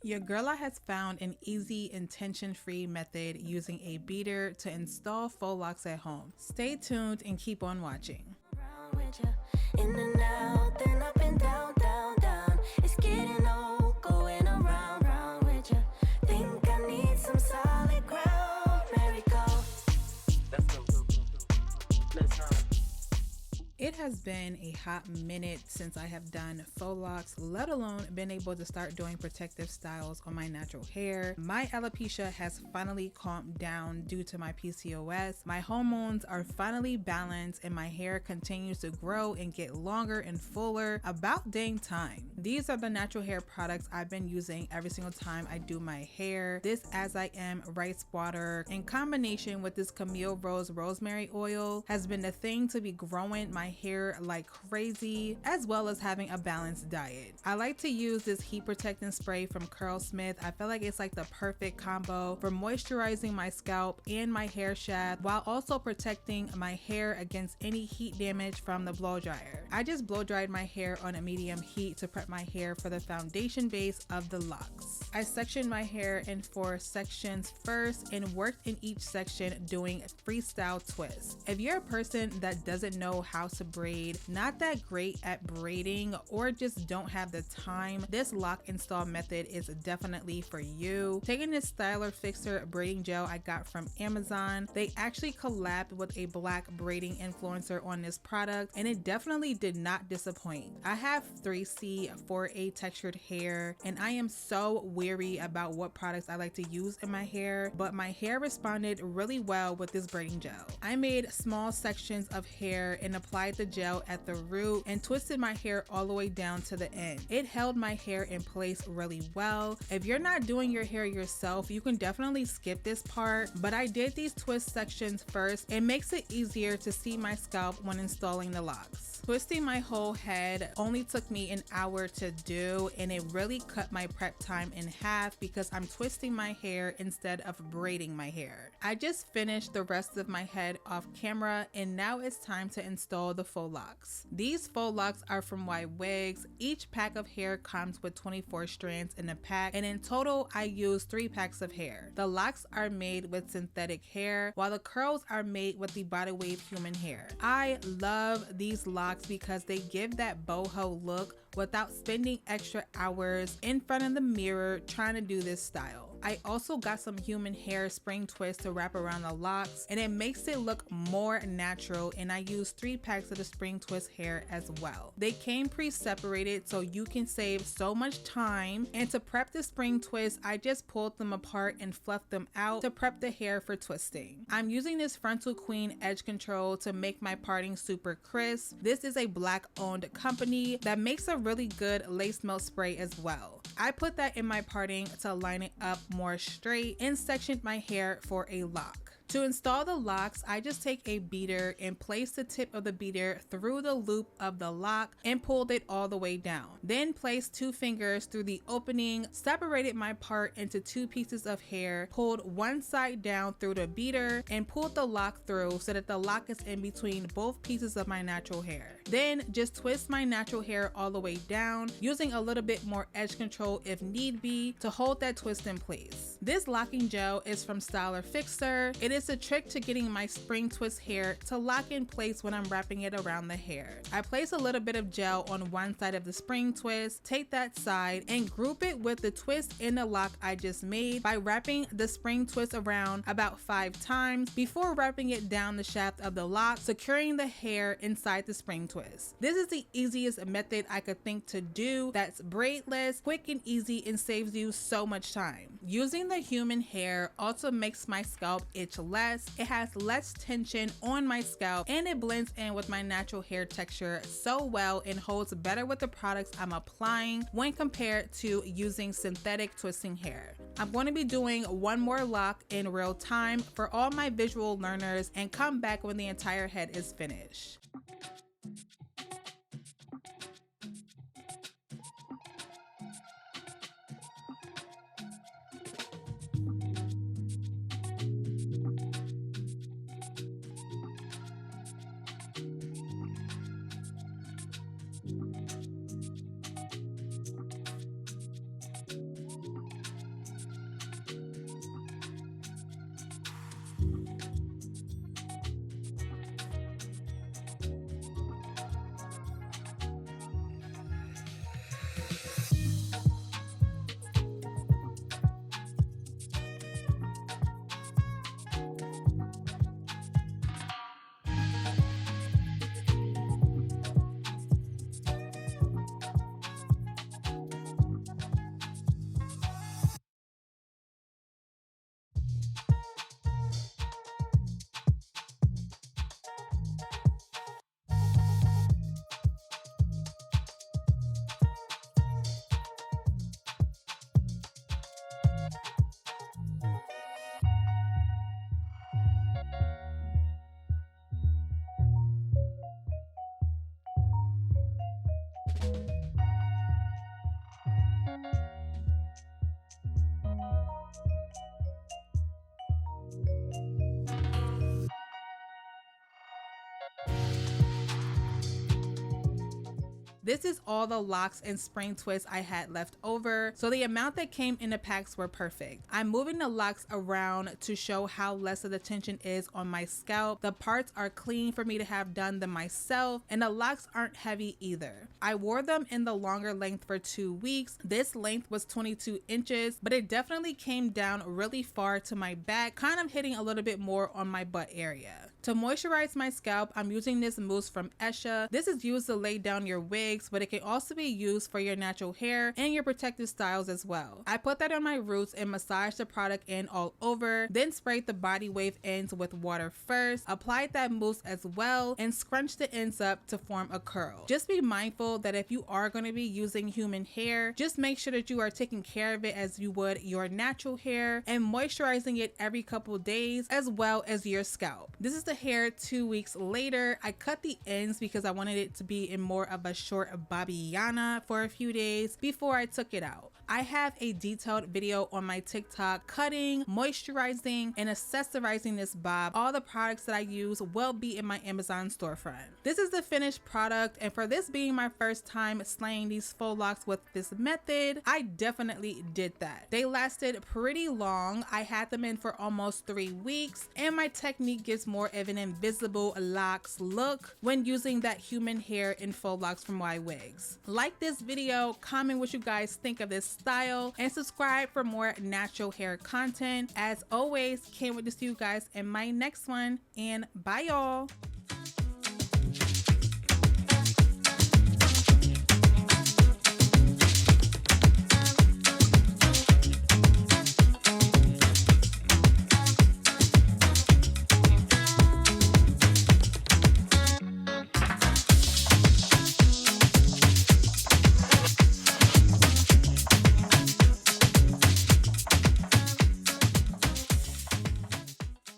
Your girl has found an easy and tension-free method using a beader to install faux locks at home. Stay tuned and keep on watching. In and out, then up and down, down, down. It's getting old, going around, round with you. Think I need some solid ground. Merry go. Let's go. Let's go. It has been a hot minute since I have done faux locks, let alone been able to start doing protective styles on my natural hair. My alopecia has finally calmed down due to my PCOS. My hormones are finally balanced and my hair continues to grow and get longer and fuller. About dang time. These are the natural hair products I've been using every single time I do my hair. This As I Am rice water in combination with this Camille Rose rosemary oil has been the thing to be growing my hair like crazy, as well as having a balanced diet. I like to use this heat protecting spray from Curlsmith. I feel like it's like the perfect combo for moisturizing my scalp and my hair shaft while also protecting my hair against any heat damage from the blow dryer. I just blow dried my hair on a medium heat to prep my hair for the foundation base of the locks. I sectioned my hair in 4 sections first and worked in each section doing freestyle twists. If you're a person that doesn't know how to braid, not that great at braiding, or just don't have the time, this lock install method is definitely for you. Taking this styler fixer braiding gel I got from Amazon, they actually collabed with a black braiding influencer on this product and it definitely did not disappoint. I have 3C 4A textured hair and I am so weary about what products I like to use in my hair, but my hair responded really well with this braiding gel. I made small sections of hair and applied the gel at the root and twisted my hair all the way down to the end. It held my hair in place really well. If you're not doing your hair yourself, you can definitely skip this part, but I did these twist sections first. It makes it easier to see my scalp when installing the locks. Twisting my whole head only took me an hour to do and it really cut my prep time in half because I'm twisting my hair instead of braiding my hair. I just finished the rest of my head off camera and now it's time to install the faux locks. These faux locks are from Ywigs. Each pack of hair comes with 24 strands in a pack and in total I use 3 packs of hair. The locks are made with synthetic hair while the curls are made with the body wave human hair. I love these locks because they give that boho look without spending extra hours in front of the mirror trying to do this style. I also got some human hair spring twist to wrap around the locks and it makes it look more natural, and I used 3 packs of the spring twist hair as well. They came pre-separated so you can save so much time, and to prep the spring twist I just pulled them apart and fluffed them out to prep the hair for twisting. I'm using this Frontal Queen edge control to make my parting super crisp. This is a black owned company that makes a really good lace melt spray as well. I put that in my parting to line it up more straight and sectioned my hair for a lock. To install the locks, I just take a beader and place the tip of the beader through the loop of the lock and pulled it all the way down. Then placed 2 fingers through the opening, separated my part into 2 pieces of hair, pulled one side down through the beader and pulled the lock through so that the lock is in between both pieces of my natural hair. Then just twist my natural hair all the way down, using a little bit more edge control if need be to hold that twist in place. This locking gel is from Styler Fixer. It is a trick to getting my spring twist hair to lock in place when I'm wrapping it around the hair. I place a little bit of gel on one side of the spring twist, take that side and group it with the twist in the lock I just made by wrapping the spring twist around about 5 times before wrapping it down the shaft of the lock, securing the hair inside the spring twist. This is the easiest method I could think to do that's braidless, quick and easy, and saves you so much time. Using the human hair also makes my scalp itch less. It has less tension on my scalp and it blends in with my natural hair texture so well and holds better with the products I'm applying when compared to using synthetic twisting hair. I'm going to be doing one more lock in real time for all my visual learners and come back when the entire head is finished. This is all the locks and spring twists I had left over, so the amount that came in the packs were perfect. I'm moving the locks around to show how less of the tension is on my scalp. The parts are clean for me to have done them myself, and the locks aren't heavy either. I wore them in the longer length for 2 weeks. This length was 22 inches, but it definitely came down really far to my back, kind of hitting a little bit more on my butt area. To moisturize my scalp, I'm using this mousse from Esha. This is used to lay down your wigs, but it can also be used for your natural hair and your protective styles as well. I put that on my roots and massaged the product in all over, then sprayed the body wave ends with water first, applied that mousse as well, and scrunched the ends up to form a curl. Just be mindful that if you are going to be using human hair, just make sure that you are taking care of it as you would your natural hair and moisturizing it every couple days as well as your scalp. This is the hair 2 weeks later. I cut the ends because I wanted it to be in more of a short Babiana for a few days before I took it out. I have a detailed video on my TikTok cutting, moisturizing, and accessorizing this bob. All the products that I use will be in my Amazon storefront. This is the finished product, and for this being my first time slaying these faux locks with this method, I definitely did that. They lasted pretty long. I had them in for almost 3 weeks, and my technique gives more of an invisible locks look when using that human hair in faux locks from Ywigs. Like this video, comment what you guys think of this style, and subscribe for more natural hair content. As always, can't wait to see you guys in my next one, and bye y'all.